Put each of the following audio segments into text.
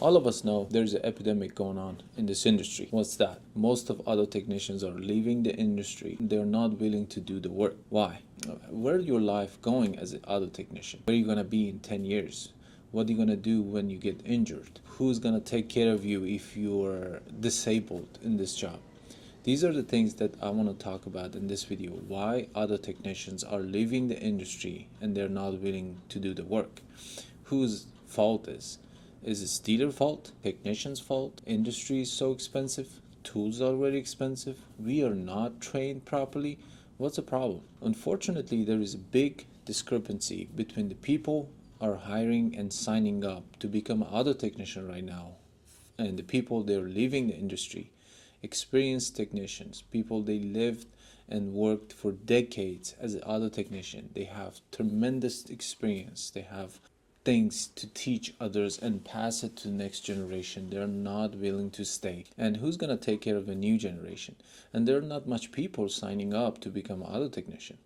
All of us know there's an epidemic going on in this industry. What's that? Most of auto technicians are leaving the industry. They're not willing to do the work. Why? Where's your life going as an auto technician? Where are you going to be in 10 years? What are you going to do when you get injured? Who's going to take care of you if you're disabled in this job? These are the things that I want to talk about in this video. Why auto technicians are leaving the industry and they're not willing to do the work. Whose fault is? Is it dealer fault? Technician's fault? Industry is so expensive? Tools are very expensive? We are not trained properly? What's the problem? Unfortunately, there is a big discrepancy between the people are hiring and signing up to become an auto technician right now and the people they're leaving the industry. Experienced technicians, people they lived and worked for decades as an auto technician. They have tremendous experience. They have things to teach others and pass it to the next generation. They're not willing to stay. And who's going to take care of a new generation? And there are not much people signing up to become an auto technician.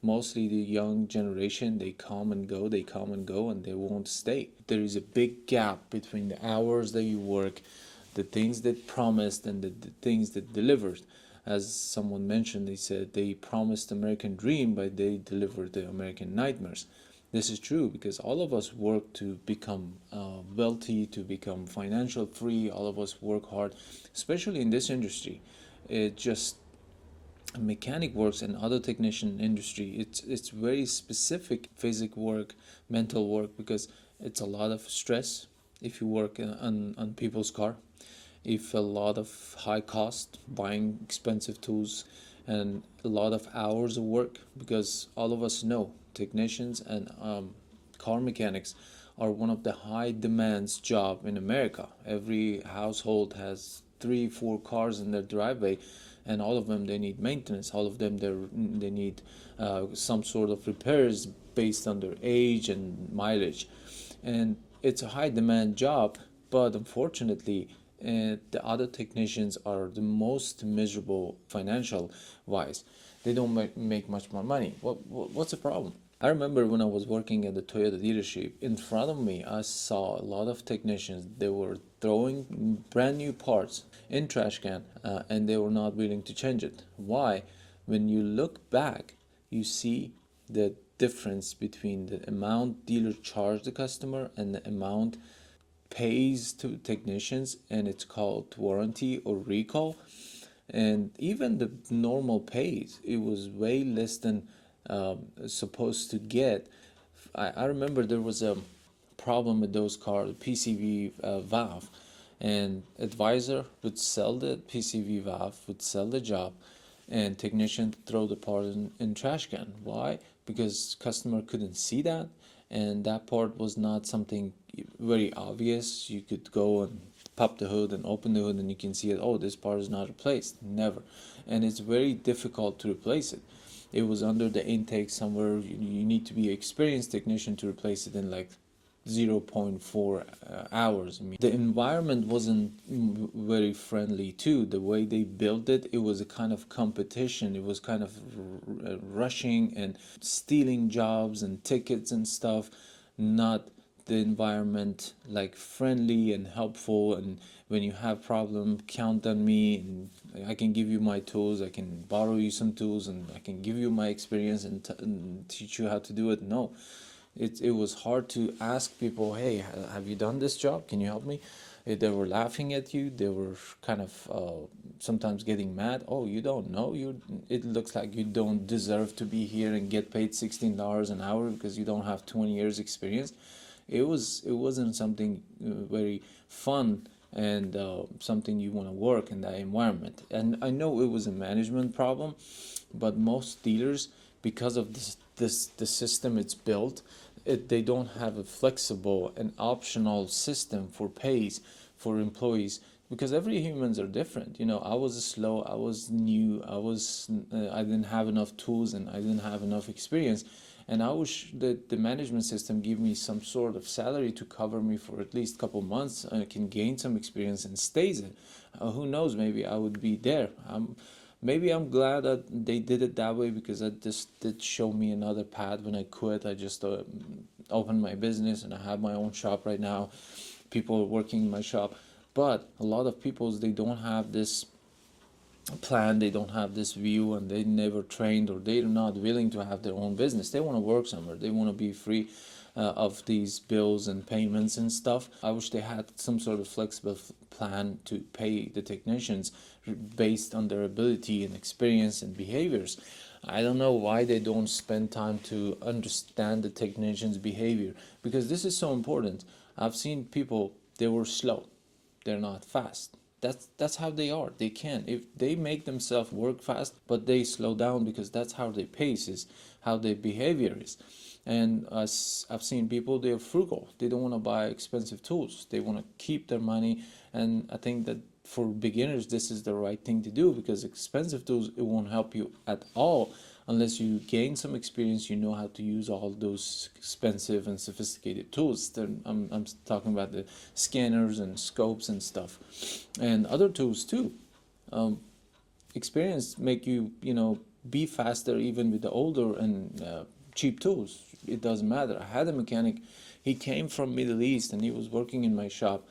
Mostly the young generation, they come and go, and they won't stay. There is a big gap between the hours that you work, the things that promised, and the things that delivered. As someone mentioned, they said they promised American dream, but they delivered the American nightmares. This is true because all of us work to become wealthy, to become financial free. All of us work hard, especially in this industry. It just mechanic works and auto technician industry. It's very specific physical work, mental work, because it's a lot of stress if you work on people's car. If a lot of high cost buying expensive tools and a lot of hours of work, because all of us know technicians and car mechanics are one of the high demands job in America. Every household has 3-4 cars in their driveway, and all of them they need maintenance. All of them they need some sort of repairs based on their age and mileage, and it's a high demand job. But unfortunately, the other technicians are the most miserable financial wise. They don't make much more money. What's the problem? I remember when I was working at the Toyota dealership, in front of me I saw a lot of technicians. They were throwing brand new parts in trash can and they were not willing to change it. Why? When you look back, you see the difference between the amount dealer charged the customer and the amount pays to technicians, and it's called warranty or recall. And even the normal pays, it was way less than supposed to get. I remember there was a problem with those cars, PCV valve, and advisor would sell the PCV valve, would sell the job, and technician throw the part in trash can. Why? Because customer couldn't see that, and that part was not something very obvious. You could go and pop the hood and open the hood and you can see it. Oh, this part is not replaced. Never. And it's very difficult to replace it. It was under the intake somewhere. You need to be an experienced technician to replace it in like 0.4 hours. I mean, the environment wasn't very friendly too. The way they built it, it was a kind of competition. It was kind of rushing and stealing jobs and tickets and stuff, not the environment like friendly and helpful. And when you have problem, count on me, and I can give you my tools, I can borrow you some tools, and I can give you my experience and teach you how to do it. No, it was hard to ask people, hey, have you done this job, can you help me? They were laughing at you. They were kind of sometimes getting mad. Oh, you don't know, it looks like you don't deserve to be here and get paid $16 an hour because you don't have 20 years experience. It wasn't something very fun and something you want to work in that environment. And I know it was a management problem, but most dealers, because of the system it's built, they don't have a flexible and optional system for pays for employees, because every humans are different. I was slow, I was new, I didn't have enough tools, and I didn't have enough experience. And I wish that the management system give me some sort of salary to cover me for at least a couple months, and I can gain some experience and stays it. Who knows, maybe I would be there. Maybe I'm glad that they did it that way, because that just did show me another path. When I quit, I just opened my business and I have my own shop right now. people working in my shop. But a lot of people, they don't have this plan, they don't have this view, and they never trained, or they're not willing to have their own business. They want to work somewhere, they want to be free of these bills and payments and stuff. I wish they had some sort of flexible plan to pay the technicians based on their ability and experience and behaviors. I don't know why they don't spend time to understand the technician's behavior, because this is so important. I've seen people, they were slow, they're not fast. That's how they are. They can, if they make themselves work fast, but they slow down, because that's how their pace is, how their behavior is. And I've seen people, they're frugal, they don't want to buy expensive tools, they want to keep their money. And I think that for beginners, this is the right thing to do, because expensive tools, it won't help you at all unless you gain some experience, you know how to use all those expensive and sophisticated tools. I'm talking about the scanners and scopes and stuff, and other tools too. Experience make you, be faster even with the older and cheap tools. It doesn't matter. I had a mechanic, he came from Middle East and he was working in my shop,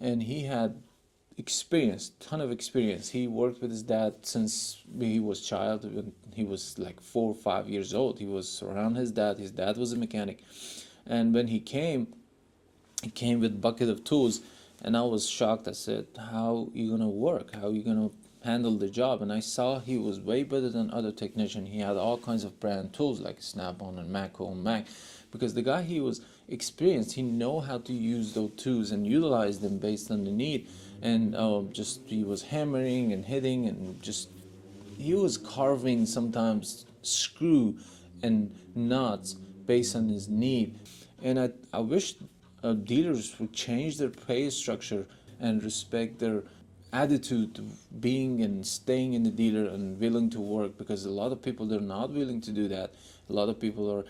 and he had experience, ton of experience. He worked with his dad since he was child. When he was like 4 or 5 years old, he was around his dad. His dad was a mechanic, and when he came with a bucket of tools, and I was shocked. I said, how you gonna work, how you gonna handle the job? And I saw he was way better than other technicians. He had all kinds of brand tools like Snap-on and Mako and Mac, because the guy, he was experienced. He know how to use those tools and utilize them based on the need. And just he was hammering and hitting, and just he was carving sometimes screw and nuts based on his need. And I wish dealers would change their pay structure and respect their attitude to being and staying in the dealer and willing to work, because a lot of people, they're not willing to do that. A lot of people are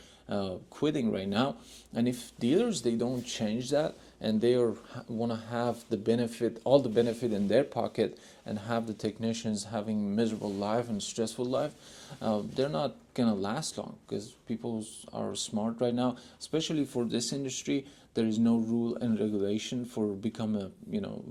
quitting right now. And if dealers, they don't change that, and they want to have the benefit, all the benefit in their pocket, and have the technicians having miserable life and stressful life, they're not gonna last long, because people are smart right now, especially for this industry. There is no rule and regulation for become a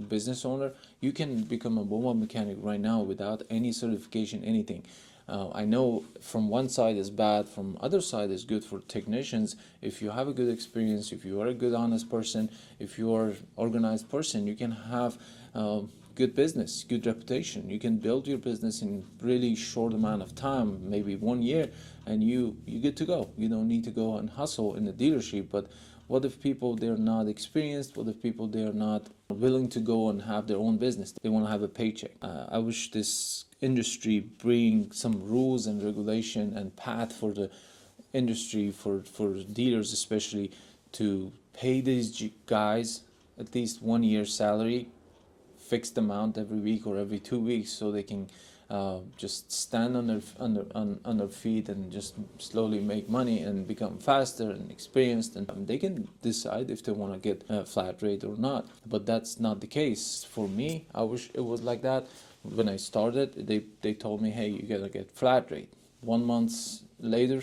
business owner. You can become a mobile mechanic right now without any certification, anything. I know from one side is bad, from other side is good for technicians. If you have a good experience, if you are a good honest person, if you are organized person, you can have good business, good reputation. You can build your business in really short amount of time, maybe 1 year, and you good to go. You don't need to go and hustle in the dealership. But what if people, they're not experienced? What if people, they're not willing to go and have their own business? They want to have a paycheck. I wish this industry bring some rules and regulation and path for the industry, for dealers especially, to pay these guys at least 1 year's salary, fixed amount every week or every 2 weeks, so they can just stand on their feet and just slowly make money and become faster and experienced, and they can decide if they want to get a flat rate or not. But that's not the case for me. I wish it was like that. When I started, they told me, hey, you gotta get flat rate. 1 month later,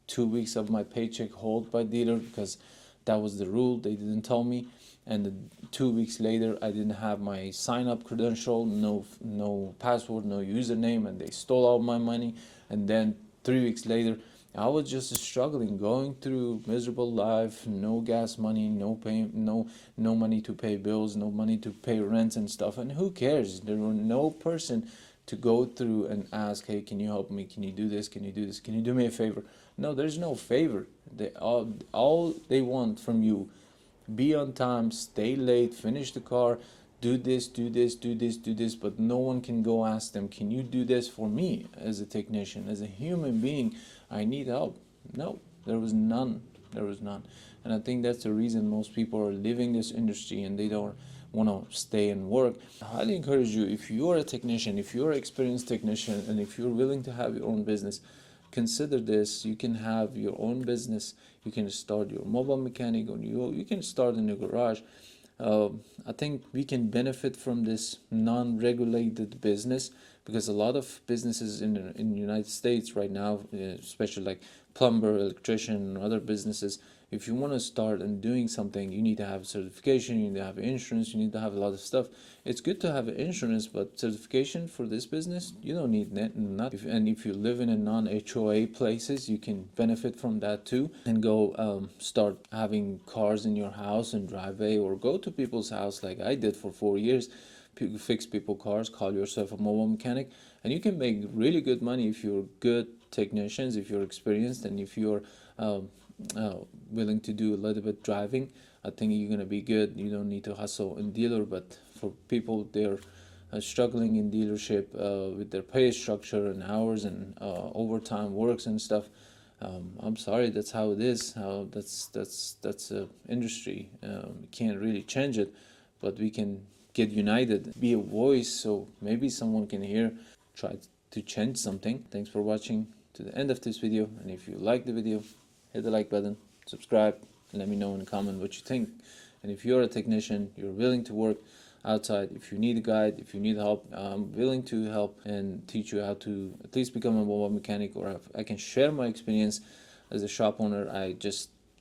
2 weeks of my paycheck hold by dealer, because that was the rule. They didn't tell me. And 2 weeks later, I didn't have my sign-up credential, no password, no username, and they stole all my money. And then 3 weeks later, I was just struggling, going through miserable life, no gas money, no money to pay bills, no money to pay rents and stuff. And who cares? There were no person to go through and ask, hey, can you help me? Can you do this? Can you do this? Can you do me a favor? No, there's no favor. All they want from you: be on time, stay late, finish the car, do this, do this, do this, do this. But no one can go ask them, can you do this for me as a technician, as a human being? I need help. No, there was none. There was none. And I think that's the reason most people are leaving this industry and they don't want to stay and work. I highly encourage you, if you're a technician, if you're an experienced technician, and if you're willing to have your own business, consider this. You can have your own business. You can start your mobile mechanic, or you can start in your garage. I think we can benefit from this non-regulated business, because a lot of businesses in the United States right now, especially like plumber, electrician, and other businesses, If you want to start and doing something, you need to have certification, you need to have insurance, you need to have a lot of stuff. It's good to have insurance, but certification for this business, you don't need not. And if you live in a non-HOA places, you can benefit from that too, and go start having cars in your house and driveway, or go to people's house like I did for 4 years. Fix people cars, call yourself a mobile mechanic, and you can make really good money if you're good technicians, if you're experienced, and if you're willing to do a little bit driving. I think you're gonna be good. You don't need to hustle in dealer, but for people they're struggling in dealership with their pay structure and hours and overtime works and stuff. I'm sorry, that's how it is. That's a industry. Can't really change it, but we can get united, be a voice, so maybe someone can hear, try to change something. Thanks for watching to the end of this video, and if you like the video, hit the like button, subscribe, and let me know in the comment what you think. And if you're a technician, you're willing to work outside, if you need a guide, if you need help, I'm willing to help and teach you how to at least become a mobile mechanic, or I can share my experience as a shop owner.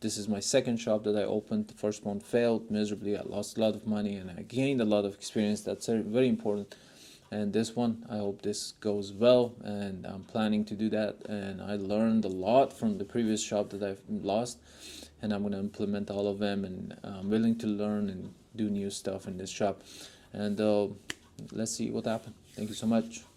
This is my second shop that I opened. The first one failed miserably. I lost a lot of money and I gained a lot of experience. That's very important. And this one, I hope this goes well, and I'm planning to do that. And I learned a lot from the previous shop that I've lost, and I'm going to implement all of them, and I'm willing to learn and do new stuff in this shop. And let's see what happens. Thank you so much.